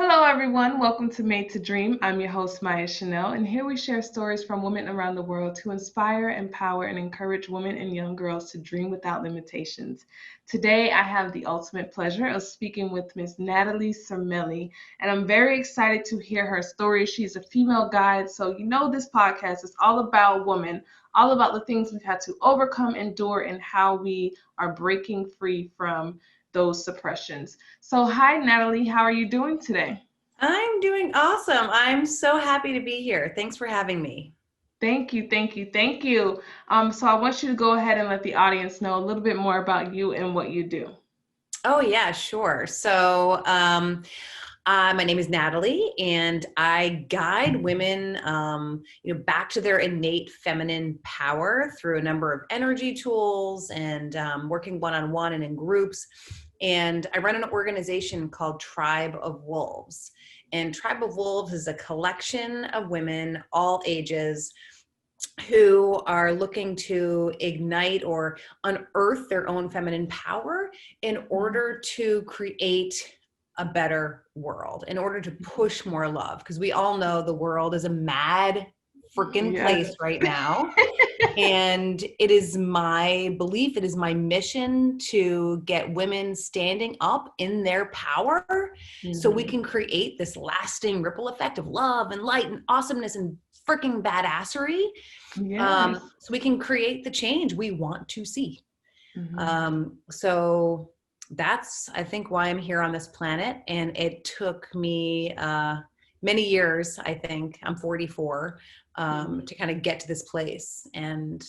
Hello, everyone. Welcome to Made to Dream. I'm your host, Maya Chanel, and here we share stories from women around the world to inspire, empower, and encourage women and young girls to dream without limitations. Today, I have the ultimate pleasure of speaking with Miss Natalie Surmeli, and I'm very excited to hear her story. She's a female guide, so you know this podcast is all about women, all about the things we've had to overcome, endure, and how we are breaking free from those suppressions. So, hi, Natalie. How are you doing today? I'm doing awesome. I'm so happy to be here. Thanks for having me. Thank you, thank you, thank you. So, I want you to go ahead and let the audience know a little bit more about you and what you do. Oh, yeah, sure. My name is Natalie, and I guide women, back to their innate feminine power through a number of energy tools and working one-on-one and in groups. And I run an organization called Tribe of Wolves. And Tribe of Wolves is a collection of women, all ages, who are looking to ignite or unearth their own feminine power in order to create a better world, in order to push more love. Because we all know the world is a mad freaking Yes. place right now. And it is my belief, it is my mission to get women standing up in their power so we can create this lasting ripple effect of love and light and awesomeness and freaking badassery. Yes. So we can create the change we want to see. So that's, I think, why I'm here on this planet. And it took me many years, I think. I'm 44, to kind of get to this place. And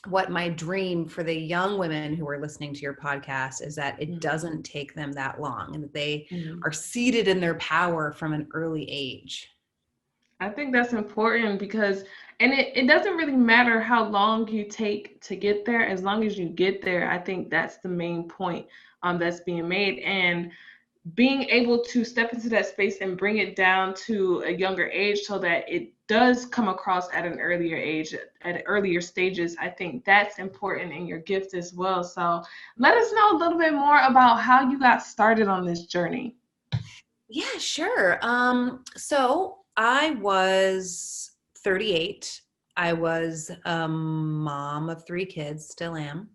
what my dream for the young women who are listening to your podcast is that it doesn't take them that long, and that they are seated in their power from an early age. I think that's important because, and it doesn't really matter how long you take to get there, as long as you get there. I think that's the main point that's being made. And being able to step into that space and bring it down to a younger age so that it does come across at an earlier age, at earlier stages, I think that's important in your gift as well. So let us know a little bit more about how you got started on this journey. Yeah, sure. So I was 38. I was a mom of 3 kids, still am.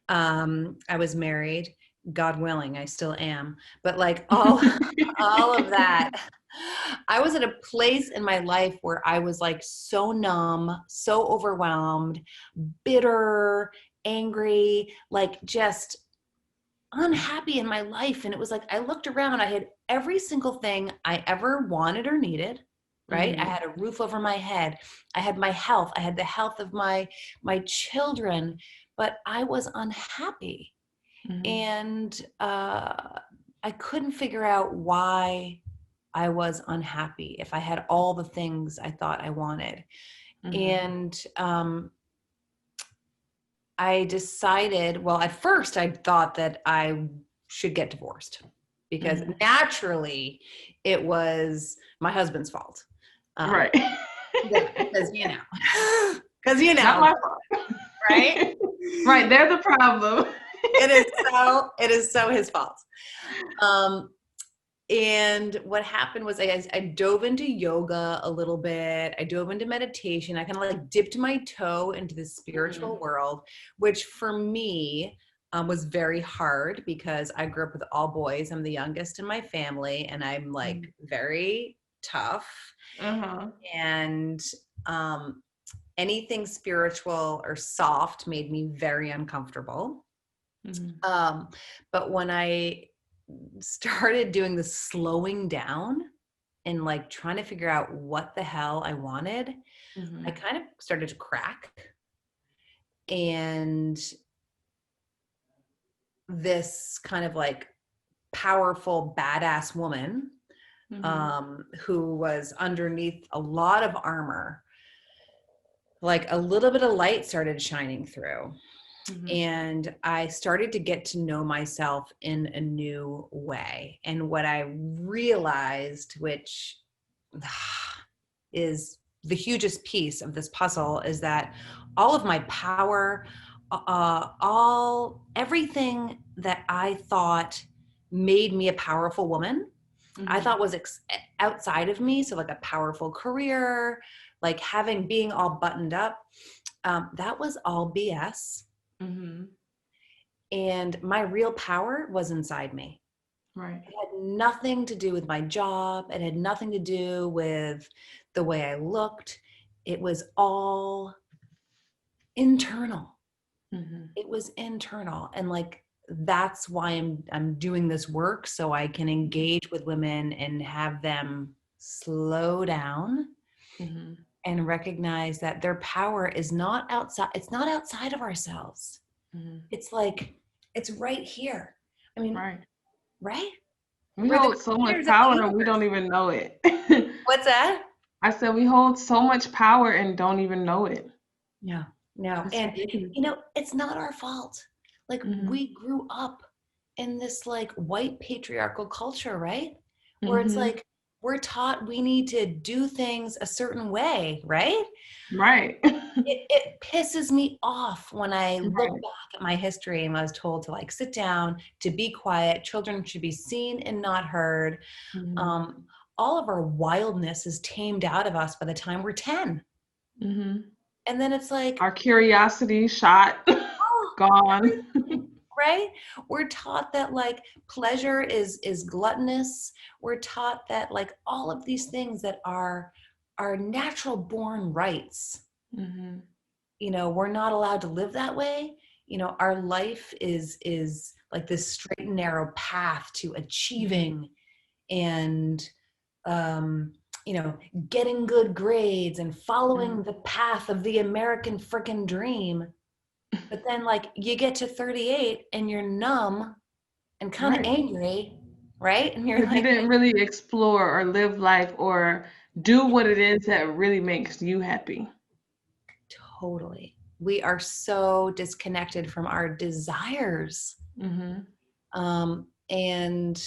I was married, God willing, I still am. But like all of that, I was at a place in my life where I was like so numb, so overwhelmed, bitter, angry, like just unhappy in my life. And it was like I looked around, I had every single thing I ever wanted or needed, right? I had a roof over my head, I had my health, I had the health of my children, but I was unhappy. And I couldn't figure out why I was unhappy if I had all the things I thought I wanted. And I decided, well, at first I thought that I should get divorced because naturally it was my husband's fault. Right. Yeah, because Not my fault. right? Right, they're the problem. It is so his fault. And what happened was I dove into yoga a little bit. I dove into meditation. I kind of like dipped my toe into the spiritual world, which for me was very hard because I grew up with all boys. I'm the youngest in my family, and I'm like very tough. And anything spiritual or soft made me very uncomfortable. But when I started doing the slowing down and like trying to figure out what the hell I wanted, I kind of started to crack. And this kind of like powerful, badass woman who was underneath a lot of armor, like a little bit of light started shining through. And I started to get to know myself in a new way. And what I realized, which is the hugest piece of this puzzle, is that all of my power, everything that I thought made me a powerful woman I Mm-hmm. thought was outside of me. So like a powerful career, like being all buttoned up, that was all BS. Mm-hmm. And my real power was inside me. Right. It had nothing to do with my job. It had nothing to do with the way I looked. It was all internal. Mm-hmm. It was internal. And like, that's why I'm doing this work, so I can engage with women and have them slow down Mm-hmm. and recognize that their power is not outside. It's not outside of ourselves. Mm-hmm. It's like, it's right here. I mean, Right. right? We We're the hold so much creators of the power and we universe. don't even know it. What's that? I said we hold so much power and don't even know it. No, no. It's And, ridiculous. it's not our fault. Like, Mm-hmm. we grew up in this like white patriarchal culture, right? Where it's Mm-hmm. like, we're taught we need to do things a certain way, right? Right. It pisses me off when I look Right. back at my history and I was told to like sit down, to be quiet. Children should be seen and not heard. Mm-hmm. Um, all of our wildness is tamed out of us by the time we're 10. Mm-hmm. And then it's like, Our curiosity shot, oh, gone. everything, right? We're taught that like pleasure is gluttonous. We're taught that like all of these things that are natural born rights, Mm-hmm. we're not allowed to live that way. Our life is like this straight and narrow path to Mm-hmm. achieving and um you know getting good grades and Mm-hmm. following the path of the American frickin' dream. But then like you get to 38 and you're numb and kind of Right. angry, right? And you're Because you like, didn't really explore or live life or do what it is that really makes you happy. totally. We are so disconnected from our desires. Mm-hmm. And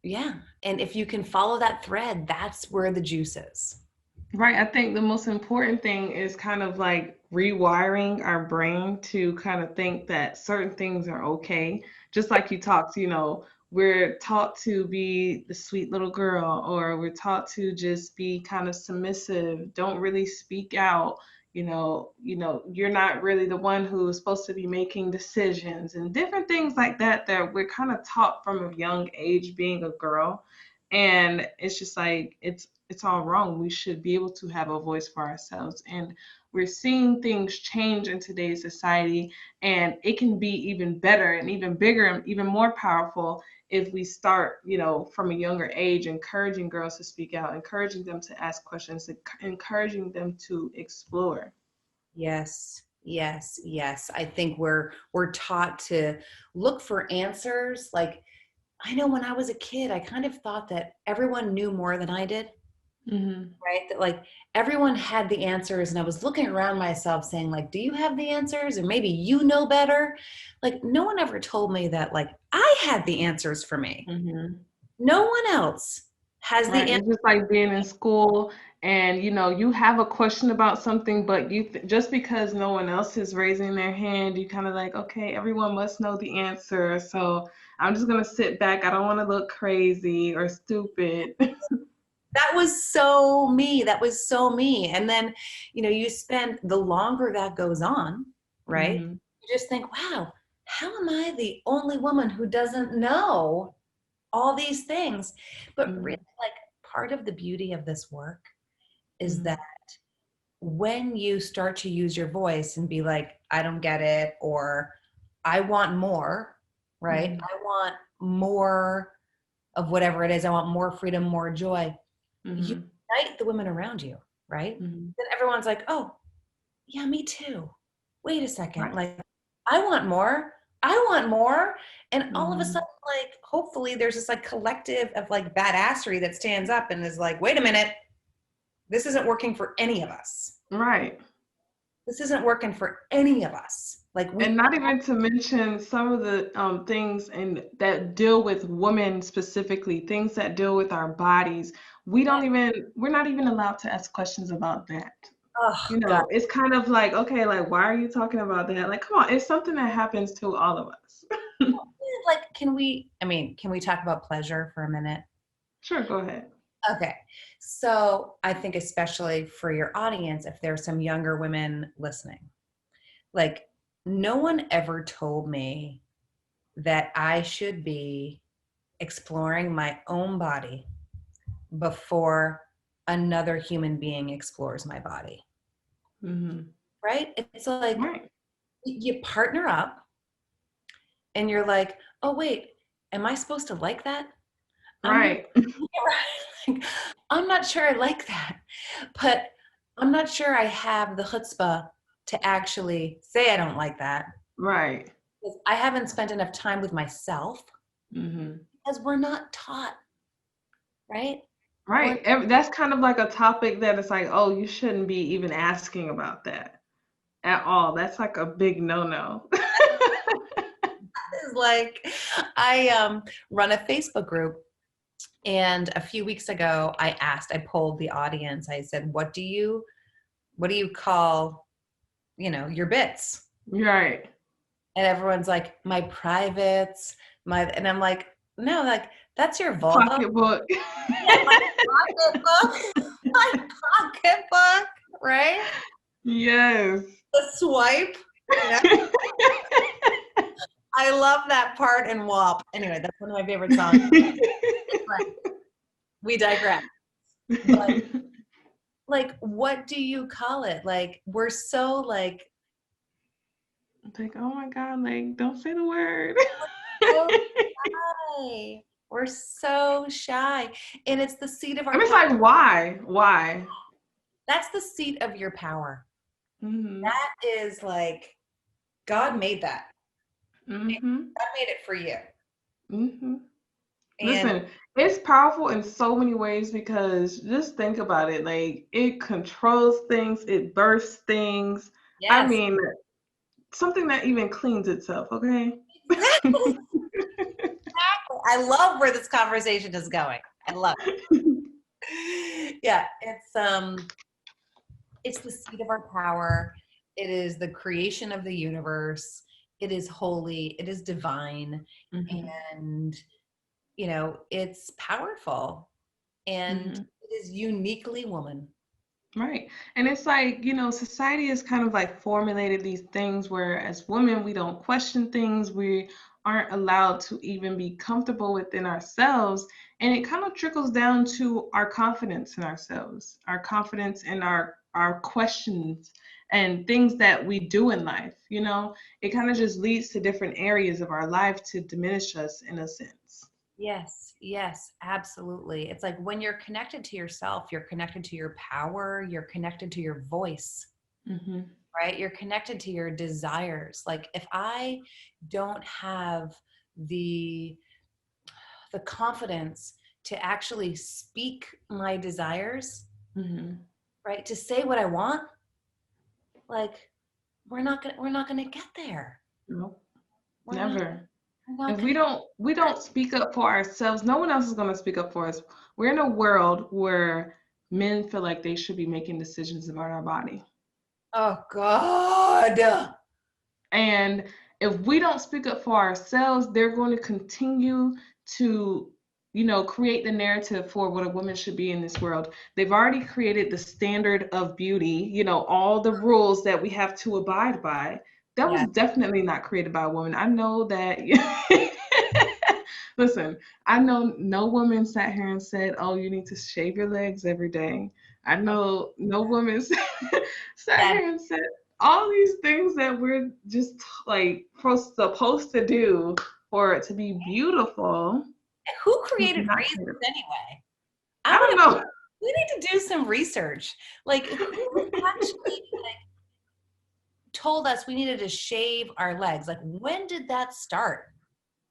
yeah, and if you can follow that thread, that's where the juice is. Right. I think the most important thing is kind of like rewiring our brain to kind of think that certain things are okay. Just like you talked, we're taught to be the sweet little girl, or we're taught to just be kind of submissive, don't really speak out. You're not really the one who's supposed to be making decisions and different things like that that we're kind of taught from a young age being a girl. And it's just like it's all wrong. We should be able to have a voice for ourselves. And we're seeing things change in today's society, and it can be even better and even bigger and even more powerful if we start, from a younger age, encouraging girls to speak out, encouraging them to ask questions, encouraging them to explore. Yes, yes, yes. I think we're taught to look for answers. Like, I know when I was a kid, I kind of thought that everyone knew more than I did, Mm-hmm. right? That like everyone had the answers, and I was looking around myself saying like, do you have the answers? Or maybe you know better. Like, no one ever told me that like I had the answers for me. Mm-hmm. No one else has the Right. answer. It's just like being in school and you have a question about something, but just because no one else is raising their hand, you kind of like, okay, everyone must know the answer. So I'm just gonna sit back. I don't want to look crazy or stupid. That was so me. That was so me. And then, you spend the longer that goes on, right? Hmm. You just think, wow, how am I the only woman who doesn't know all these things? But really, Hmm. like, part of the beauty of this work is that Hmm. when you start to use your voice and be like, I don't get it, or I want more, right? Hmm. I want more of whatever it is. I want more freedom, more joy. You Hmm. unite the women around you, right? Hmm. Then everyone's like, oh, yeah, me too. Wait a second. Right. Like, I want more. I want more. And all of a Hmm. sudden, like, hopefully there's this like collective of like badassery that stands up and is like, wait a minute, this isn't working for any of us. Right. This isn't working for any of us. Like, And we, not even to mention some of the things and that deal with women specifically, things that deal with our bodies. We're not even allowed to ask questions about that. oh, God. It's kind of like, okay, like, why are you talking about that? Like, come on, it's something that happens to all of us. Like, can we talk about pleasure for a minute? Sure, go ahead. Okay. So I think especially for your audience, if there's some younger women listening, like no one ever told me that I should be exploring my own body before another human being explores my body. Mm-hmm. Right? It's like Right. you partner up and you're like, oh, wait, am I supposed to like that? I'm not, Right. like, I'm not sure I like that, but I'm not sure I have the chutzpah to actually say I don't like that Right. because I haven't spent enough time with myself Mm-hmm. because we're not taught, right? We're Right. That's kind of like a topic that it's like, oh, you shouldn't be even asking about that at all. That's like a big no-no. is like, I run a Facebook group. And a few weeks ago, I polled the audience. I said, what do you call, your bits? Right. And everyone's like, my privates, and I'm like, no, like that's your vulva. Pocketbook. Yeah, my pocketbook, my pocketbook, right? Yes. The swipe, you know. I love that part in WAP. Anyway, that's one of my favorite songs. We digress. But like, what do you call it? Like, we're so like, Like, oh my God, like, don't say the word. so shy. We're so shy. And it's the seat of And our it's power. like, why? Why? That's the seat of your power. Mm-hmm. That is like, God made that. Mm-hmm. God made it for you. Mm-hmm. And Listen, it's powerful in so many ways because just think about it. Like, it controls things, it bursts things. I yes, mean, something that even cleans itself, okay? exactly. I love where this conversation is going. I love it. Yeah, it's the seat of our power. It is the creation of the universe. It is holy. It is divine. Mm-hmm. And, it's powerful. And Mm-hmm. it is uniquely woman. Right. And it's like, society has kind of like formulated these things where as women, we don't question things. We aren't allowed to even be comfortable within ourselves. And it kind of trickles down to our confidence in ourselves, our confidence in our questions and things that we do in life. It kind of just leads to different areas of our life to diminish us in a sense. Yes, yes, absolutely. It's like when you're connected to yourself, you're connected to your power, you're connected to your voice, Mm-hmm. right? You're connected to your desires. Like if I don't have the confidence to actually speak my desires, Mm-hmm. right? To say what I want, like we're not gonna get there. Nope. We're not Never. we're not If gonna we don't speak up for ourselves, no one else is going to speak up for us. We're in a world where men feel like they should be making decisions about our body. Oh God. And if we don't speak up for ourselves, they're going to continue to, create the narrative for what a woman should be in this world. They've already created the standard of beauty, all the rules that we have to abide by. That was Yeah. definitely not created by a woman. I know that. Listen, I know no woman sat here and said, "Oh, you need to shave your legs every day." I know no woman sat That here and said all these things that we're just like supposed to do for it to be beautiful. who Was created not raisins created. anyway? I I'm don't gonna know. we need to do some research. Like who actually told us we needed to shave our legs? Like when did that start?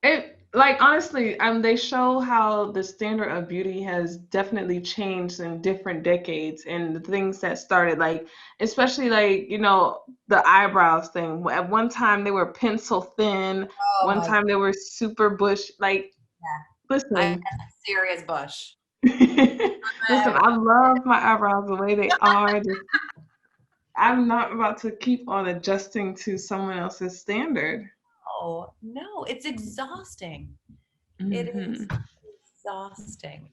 It like honestly, they show how the standard of beauty has definitely changed in different decades and the things that started like especially like, the eyebrows thing. At one time they were pencil thin, Oh one my time they were super bush like God. I listen. serious bush. Listen, I love my eyebrows the way they are. I'm not about to keep on adjusting to someone else's standard. No, it's exhausting. It is Hmm. exhausting.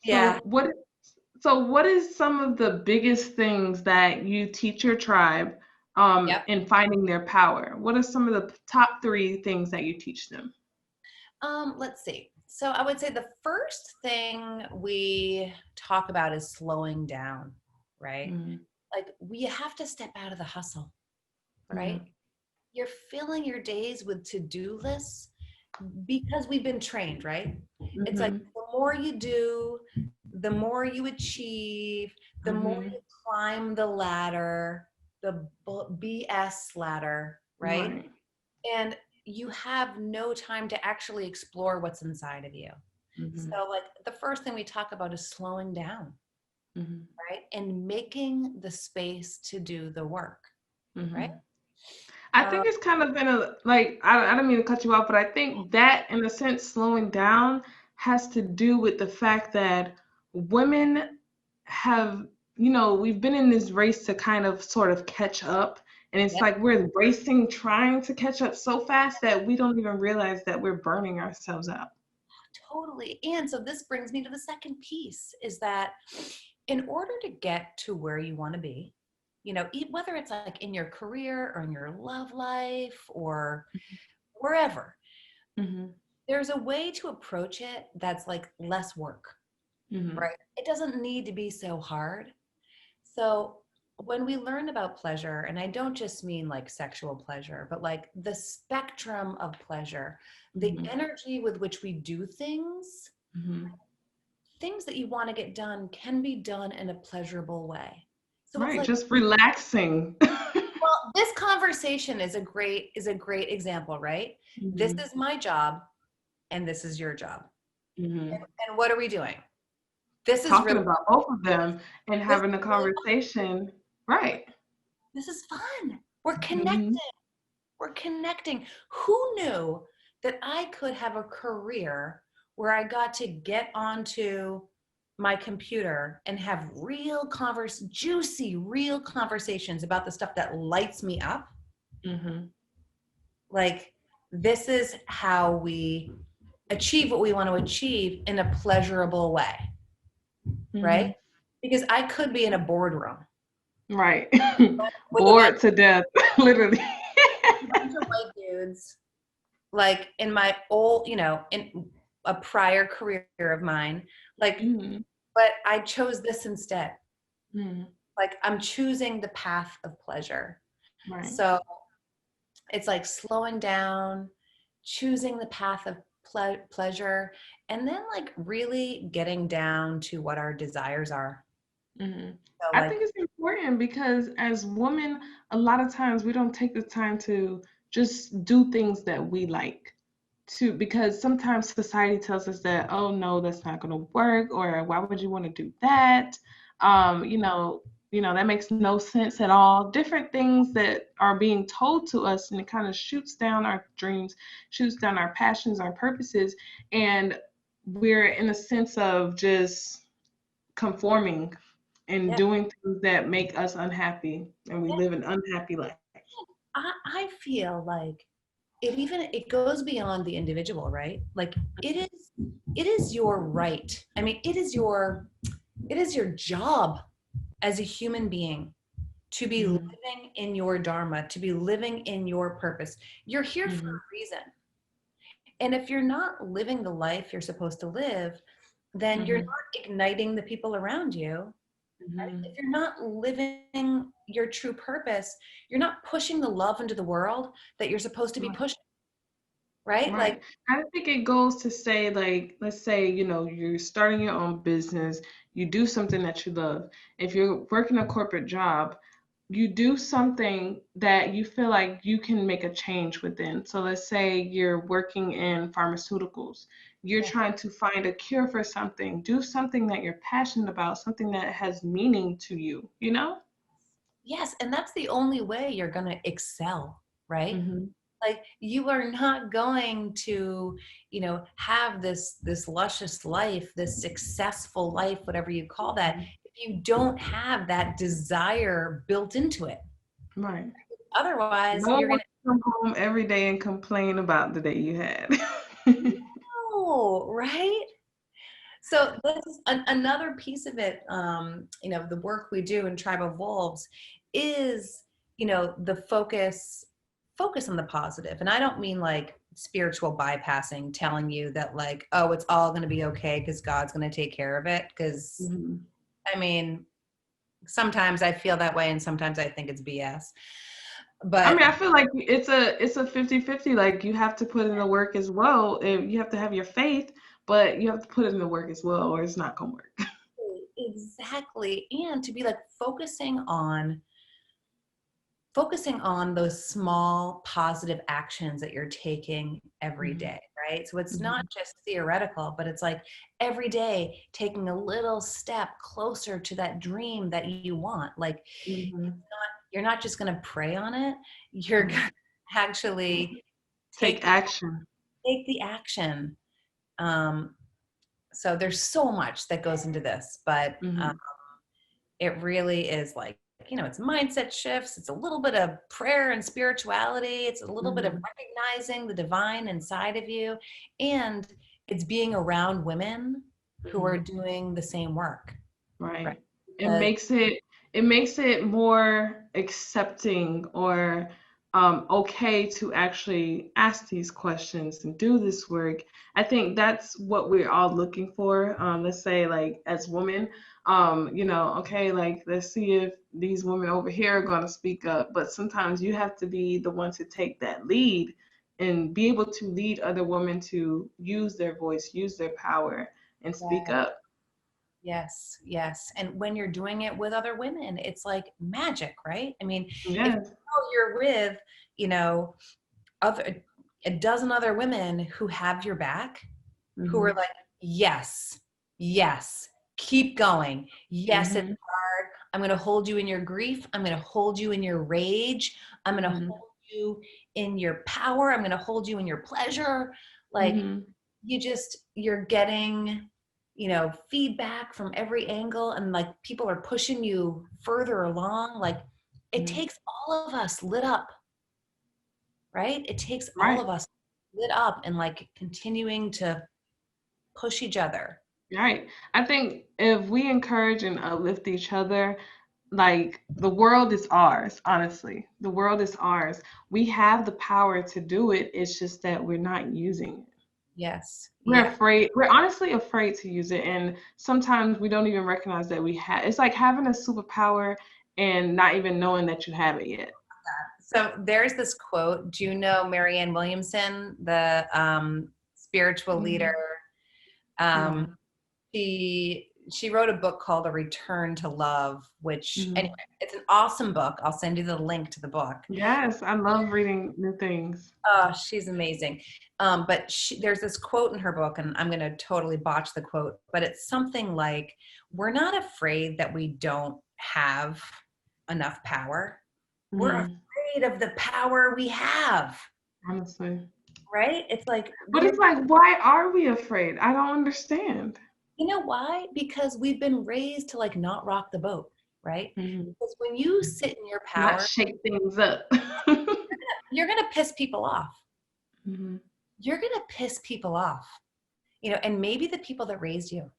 Yeah. What is some of the biggest things that you teach your tribe Yep. in finding their power? What are some of the top three things that you teach them? Let's see. So I would say the first thing we talk about is slowing down, right? Mm, Like we have to step out of the hustle, yeah. right? You're filling your days with to-do lists because we've been trained, right? It's like Mm-hmm. the more you do, the more you achieve, the more Mm-hmm. you climb the ladder, the BS ladder, right? Right. And you have no time to actually explore what's inside of you. Mm-hmm. So, like, the first thing we talk about is slowing down, Mm-hmm. right? And making the space to do the work, right? Mm-hmm. I Um, think it's kind of been a like I don't mean to cut you off, but I think that in a sense slowing down has to do with the fact that women have, we've been in this race to kind of sort of catch up. And it's yep, like we're racing, trying to catch up so fast that we don't even realize that we're burning ourselves out. totally. And so, this brings me to the second piece is that in order to get to where you want to be, whether it's like in your career or in your love life or wherever, Mm-hmm. there's a way to approach it that's like less work, Mm-hmm. right? It doesn't need to be so hard. So when we learn about pleasure, and I don't just mean like sexual pleasure, but like the spectrum of pleasure, the Mm-hmm. energy with which we do Mm-hmm. things that you want to get done can be done in a pleasurable way. So it's Right, like, just relaxing. well, this conversation is a great example, right? This Mm-hmm. is my job and this is your job. Mm-hmm. And what are we doing? This is Talking really about both of them and this is having a really conversation. Right. this is fun. We're Mm-hmm. connected. We're connecting. Who knew that I could have a career where I got to get onto my computer and have juicy, real conversations about the stuff that lights me up? Mm-hmm. Like, this is how we achieve what we want to achieve in a pleasurable way, right? Mm-hmm. Because I could be in a boardroom Right. with a bunch, Bored to death, literally. a bunch of white dudes, like in my old, in a prior career of mine, like, Mm-hmm. but I chose this instead. Mm-hmm. Like, I'm choosing the path of pleasure. Right. So it's like slowing down, choosing the path of pleasure, and then like really getting down to what our desires are. Mm-hmm. So, I like, think it's important because as women, a lot of times we don't take the time to just do things that we like. Because sometimes society tells us that, oh no, that's not going to work, or why would you want to do that? um you know that makes no sense at all. Different things that are being told to us, and it kind of shoots down our dreams, shoots down our passions, our purposes, and we're in a sense of just conforming and yeah, doing things that make us unhappy, and we yeah. live an unhappy life. I feel like it goes beyond the individual, right? Like, it is your right. I mean, it is your job as a human being to be Mhm. living in your dharma, to be living in your purpose. You're here for Mhm. a reason. And if you're not living the life you're supposed to live, then you're Mhm. not igniting the people around you. Mhm. If you're not living your true purpose, you're not pushing the love into the world that you're supposed to be pushing, right? Like, Right. I think it goes to say, like, let's say, you're starting your own business, you do something that you love. If you're working a corporate job, you do something that you feel like you can make a change within. So let's say you're working in pharmaceuticals, you're yeah. trying to find a cure for something, do something that you're passionate about, something that has meaning to you, you know? Yes, and that's the only way you're going to excel, right? Mm-hmm. Like, you are not going to have this luscious life, this successful life, whatever you call that, if you don't have that desire built into it. Right. Otherwise, No one you're going wants to come home every day and complain about the day you had. to know, right? So this is another piece of it. The work we do in Tribe of Wolves is, the focus on the positive. And I don't mean like spiritual bypassing, telling you that like, oh, it's all going to be okay because God's going to take care of it. Because Mm-hmm. I mean, sometimes I feel that way and sometimes I think it's BS. But I feel like it's a 50-50. Like you have to put in the work as well. And you have to have your faith, but you have to put in the work as well, or it's not gonna work. exactly. And to be like focusing on those small positive actions that you're taking every Mm-hmm. day, right? So it's Mm-hmm. not just theoretical, but it's like every day taking a little step closer to that dream that you want. Like Mm-hmm. you're not just going to pray on it, you're going Mm-hmm. to actually Take take action. the action. Um, so there's so much that goes into this, but Mm-hmm. it really is like, it's mindset shifts. It's a little bit of prayer and spirituality. It's a little bit of Mm-hmm. recognizing the divine inside of you. And it's being around women who Mm-hmm. are doing the same work, right? Right. It Because makes it more accepting or okay to actually ask these questions and do this work. I think that's what we're all looking for. Let's say like as women, okay, like let's see if these women over here are gonna speak up. But sometimes you have to be the one to take that lead and be able to lead other women to use their voice, use their power, and speak yeah, up. yes, yes. And when you're doing it with other women, it's like magic, right? I mean, if Yes. you're with, you know, other a dozen other women who have your back, who are Mhm. like, yes, yes, keep going. Yes, it's Mhm. hard. I'm going to hold you in your grief. I'm going to hold you in your rage. I'm going to Mhm. hold you in your power. I'm going to hold you in your pleasure. Like Mhm. you're getting, feedback from every angle and like people are pushing you further along. Like it Mhm. takes all of us lit up, right? It takes all Right. of us lit up and like continuing to push each other. Right. I think if we encourage and uplift each other, like the world is ours, honestly. The world is ours. We have the power to do it. It's just that we're not using it. Yes. We're Yeah. afraid. We're honestly afraid to use it. And sometimes we don't even recognize that we have. It's like having a superpower and not even knowing that you have it yet. So there's this quote. Do you know Marianne Williamson, the spiritual leader? Mhm. Um, No. she wrote a book called A Return to Love, which anyway, Mhm. it's an awesome book. I'll send you the link to the book. Yes, I love reading new things. Oh, she's amazing. But there's this quote in her book, and I'm going to totally botch the quote, but it's something like, we're not afraid that we don't have enough power. We're Mhm. afraid of the power we have, Honestly. right? It's like, But it's like, why are we afraid? I don't understand. you know why? Because we've been raised to like not rock the boat, right? Mhm. Because when you sit in your Not power, shake things up. you're going to piss people off. Mhm. You're going to piss people off, and maybe the people that raised you,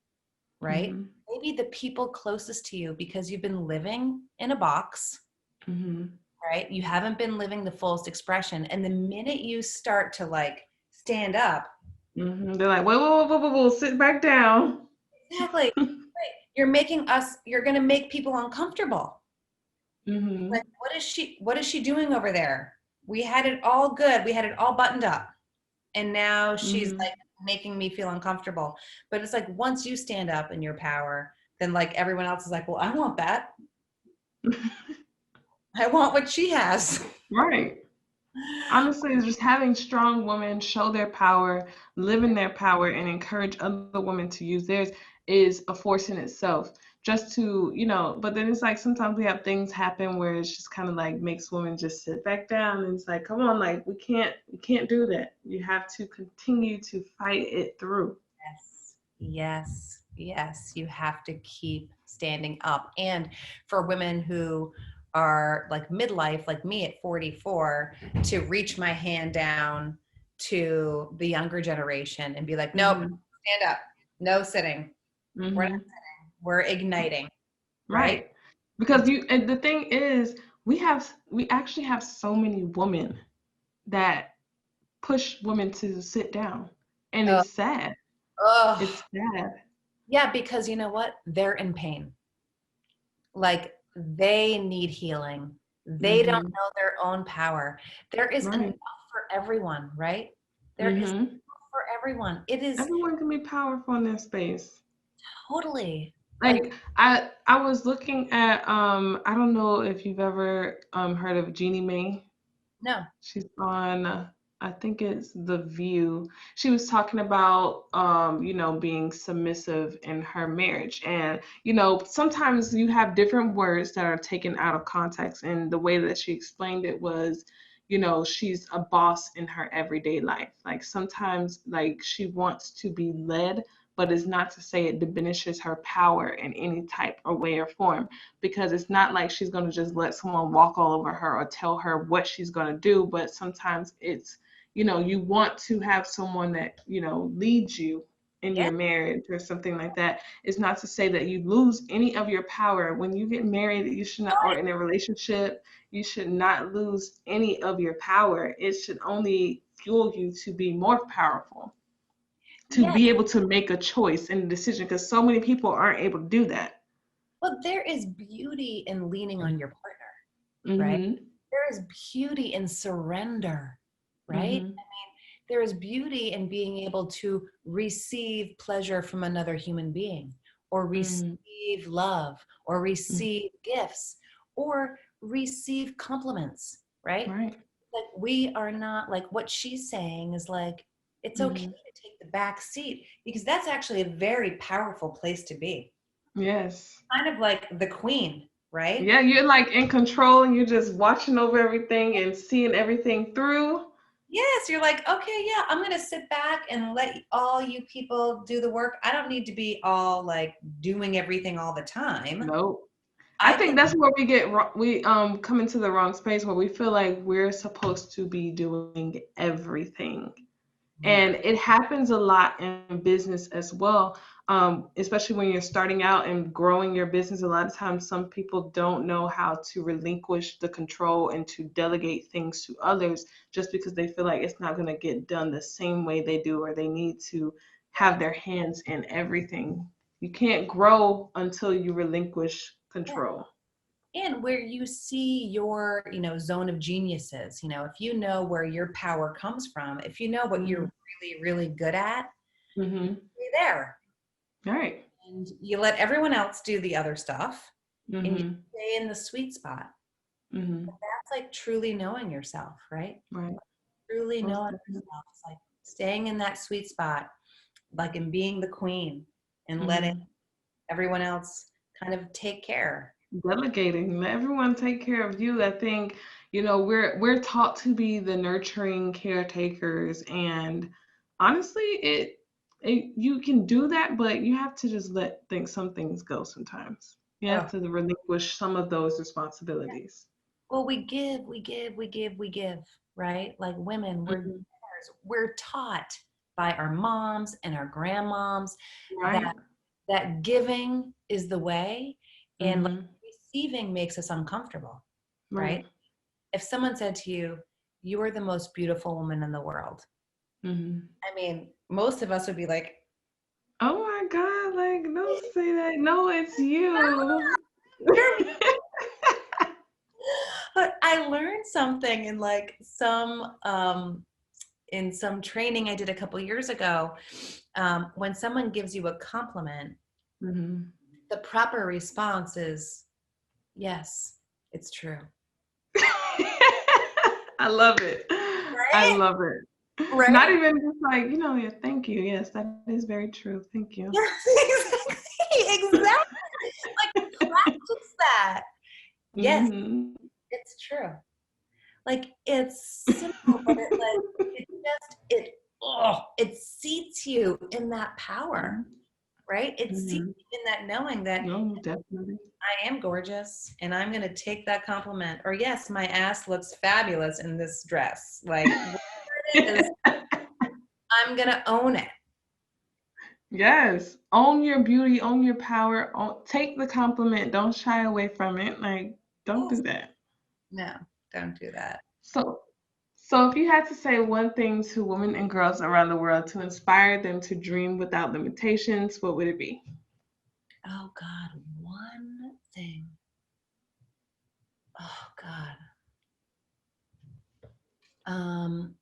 right? Mhm. Maybe the people closest to you because you've been living in a box, Mhm. right? You haven't been living the fullest expression. And the minute you start to like stand up, Mhm. They're like, whoa, whoa, whoa, whoa, whoa, sit back down. exactly, right, you're going to make people uncomfortable. Like, Mhm. what is she doing over there? We had it all good. We had it all buttoned up. And now she's Mhm. like making me feel uncomfortable. But it's like once you stand up in your power, then like everyone else is like, well, I want that. I want what she has. Right. Honestly, it's just having strong women show their power, live in their power, and encourage other women to use theirs is a force in itself. Just to, but then it's like sometimes we have things happen where it's just kind of like makes women just sit back down and it's like, come on, like we can't do that. You have to continue to fight it through. Yes, yes, yes. You have to keep standing up. And for women who are like midlife, like me at 44, to reach my hand down to the younger generation and be like, nope, Hmm. stand up. No sitting. We're not Mm-hmm. sitting. We're igniting, right? Right. Because and the thing is, we actually have so many women that push women to sit down. And Oh, it's sad. oh. It's sad. Yeah, because you know what? They're in pain. Like they need healing. They don't Mm-hmm. know their own power. There is enough Right. for everyone, right? There is Mm-hmm. enough for everyone. It is Everyone can be powerful in their space. totally like Like I was looking at I don't know if you've ever heard of Jeannie Mae. no. She's on, I think it's The View. She was talking about, being submissive in her marriage. And, sometimes you have different words that are taken out of context. And the way that she explained it was, she's a boss in her everyday life. Like sometimes, like she wants to be led, but it's not to say it diminishes her power in any type or way or form, because it's not like she's going to just let someone walk all over her or tell her what she's going to do. But sometimes it's, you want to have someone that, leads you in Yeah. your marriage or something like that. It's not to say that you lose any of your power when you get married. You should not, or in a relationship, you should not lose any of your power. It should only fuel you to be more powerful, to Yeah. be able to make a choice and a decision, because so many people aren't able to do that. Well, there is beauty in leaning on your partner, right? Mm-hmm. There is beauty in surrender, right? Mm-hmm. There is beauty in being able to receive pleasure from another human being, or Mm-hmm. receive love, or Mm-hmm. receive gifts, or receive compliments, right? Right. Like we are not, like what she's saying is like, it's okay Mm-hmm. to take the back seat, because that's actually a very powerful place to be. Yes. Kind of like the queen, right? Yeah, you're like in control and you're just watching over everything and seeing everything through. Yes, you're like, okay, yeah, I'm gonna sit back and let all you people do the work. I don't need to be all like doing everything all the time. Nope. I I think can, that's where we come into the wrong space, where we feel like we're supposed to be doing everything. And it happens a lot in business as well, especially when you're starting out and growing your business. A lot of times, some people don't know how to relinquish the control and to delegate things to others, just because they feel like it's not going to get done the same way they do, or they need to have their hands in everything. You can't grow until you relinquish yeah. control. And where you see your, zone of geniuses, if you know where your power comes from, if you know what Mm-hmm. you're really, really good at, Mm-hmm. you're there. All right. And you let everyone else do the other stuff and you Mm-hmm. stay in the sweet spot. Mm-hmm. That's like truly knowing yourself, right? Right. Truly Most knowing definitely. yourself. It's like staying in that sweet spot, like in being the queen and letting Mm-hmm. everyone else kind of take care. Delegating, let everyone take care of you. I think, we're taught to be the nurturing caretakers, and honestly, it you can do that, but you have to just let some things go sometimes. You have Oh, to relinquish some of those responsibilities. well, we give, we give, right? Like women, we're Mhm. givers. We're taught by our moms and our grandmoms that Right? giving is the way, and like Mm-hmm. receiving makes us uncomfortable, right? Right. If someone said to you, "You are the most beautiful woman in the world," Mm-hmm. I mean, most of us would be like, Oh my God, like, don't say that. No, it's you. "You're," but I learned something in like some in some training I did a couple years ago. When someone gives you a compliment, Mm-hmm. the proper response is, "Yes, it's true." I love it. I Right? love it. Not Right? even just like, yeah, thank you. Yes, that is very true. Thank you. Yes, exactly. Exactly. Like practice that. Yes, Hmm. it's true. Like it's simple, but it like it just it seats you in that power, right? It seats Hmm. you in that knowing that No, definitely. I am gorgeous and I'm gonna take that compliment. Or yes, my ass looks fabulous in this dress. Like whatever it is, I'm gonna own it. Yes. Own your beauty, own your power, take the compliment. Don't shy away from it. Like, don't Yes. do that. No, don't do that. So, so if you had to say one thing to women and girls around the world to inspire them to dream without limitations, what would it be? Oh God, one thing. Oh God. Um,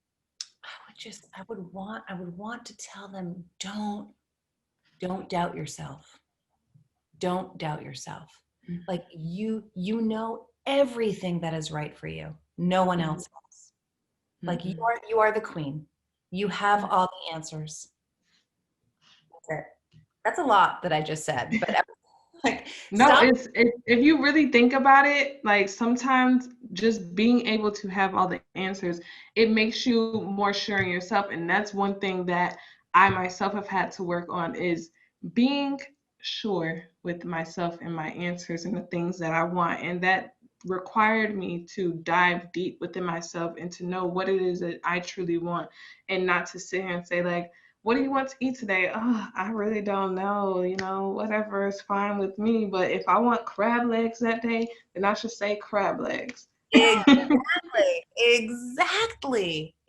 I would want to tell them, don't doubt yourself. Don't doubt yourself. Like you know everything that is right for you. No one Mm-hmm. else does. Like Mm-hmm. you are the queen. You have all the answers. That's it. That's a lot that I just said, but like No, stop. if you really think about it, like sometimes just being able to have all the answers, it makes you more sure in yourself. And that's one thing that I myself have had to work on is being sure with myself and my answers and the things that I want. And that required me to dive deep within myself and to know what it is that I truly want and not to sit here and say like, what do you want to eat today? Oh, I really don't know. Whatever is fine with me. But if I want crab legs that day, then I should say crab legs.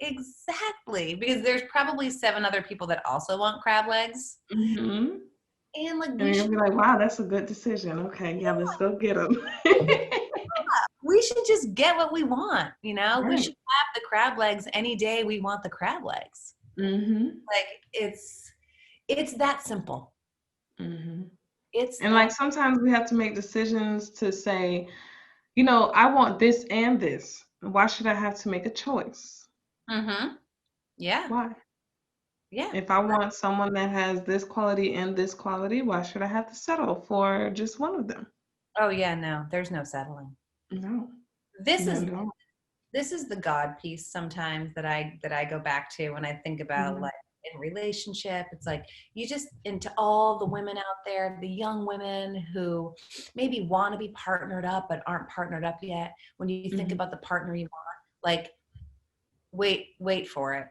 Exactly. Because there's probably 7 other people that also want crab legs. Hmm. And like And you'll be like, wow, that's a good decision. Okay, yeah, let's go get them. we should just get what we want, you know? We Right. should have the crab legs any day we want the crab legs. Hmm. Like it's that simple. Hmm. It's And like that sometimes we have to make decisions to say, I want this and this. Why should I have to make a choice? mm-hmm. Yeah. Why? Yeah. If I want someone that has this quality and this quality, why should I have to settle for just one of them? Oh yeah, no. There's no settling. No, This no, is no. this is the God piece sometimes that I go back to when I think about Mhm, like in relationship. It's like you just into all the women out there, the young women who maybe want to be partnered up but aren't partnered up yet. When you think mhm, about the partner you want, like wait for it.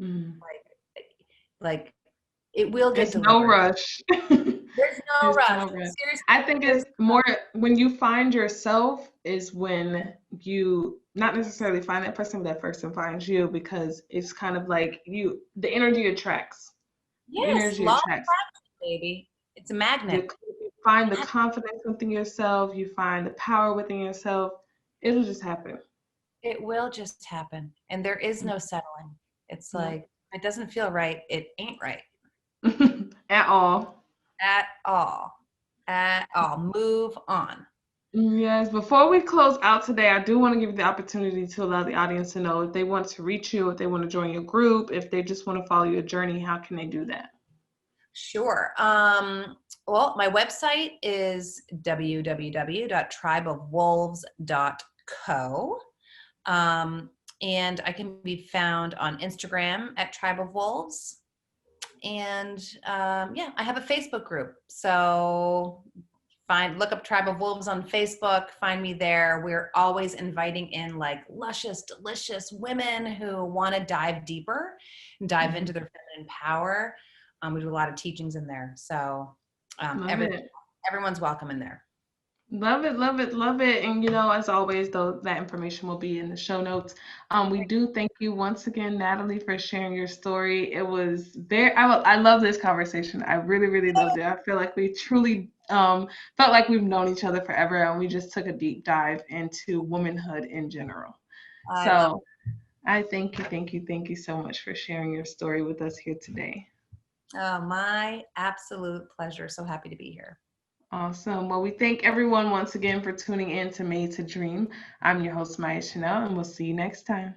mhm. Like it will get It's no delivered. rush. There's no It's rush. no rush. Seriously, I think there's it's more when you find yourself is when you not necessarily find that person, but that person finds you because it's kind of like the energy attracts. The yes, energy law of attracts. attraction, baby. It's a magnet. You find the confidence within yourself, you find the power within yourself. It'll just happen. It will just happen. And there is no settling. It's No. like, if it doesn't feel right, it ain't right At all. at all. At all. Move on. Yes, before we close out today, I do want to give you the opportunity to allow the audience to know if they want to reach you, if they want to join your group, if they just want to follow your journey, how can they do that? Sure. Well, my website is www.tribeofwolves.co. And I can be found on Instagram at Tribe of Wolves. And yeah, I have a Facebook group. So look up Tribe of Wolves on Facebook, find me there. We're always inviting in like luscious, delicious women who want to dive deeper and dive Mhm. into their feminine power. We do a lot of teachings in there. So Love it. everyone's welcome in there. Love it, love it, love it. And as always, though, that information will be in the show notes. We do thank you once again, Natalie, for sharing your story. It was I love this conversation. I really, really loved it. I feel like we truly felt like we've known each other forever and we just took a deep dive into womanhood in general. I love So I thank you so much for sharing your story with us here today. my absolute pleasure. So happy to be here. Awesome. Well, we thank everyone once again for tuning in to Made to Dream. I'm your host, Maya Chanel, and we'll see you next time.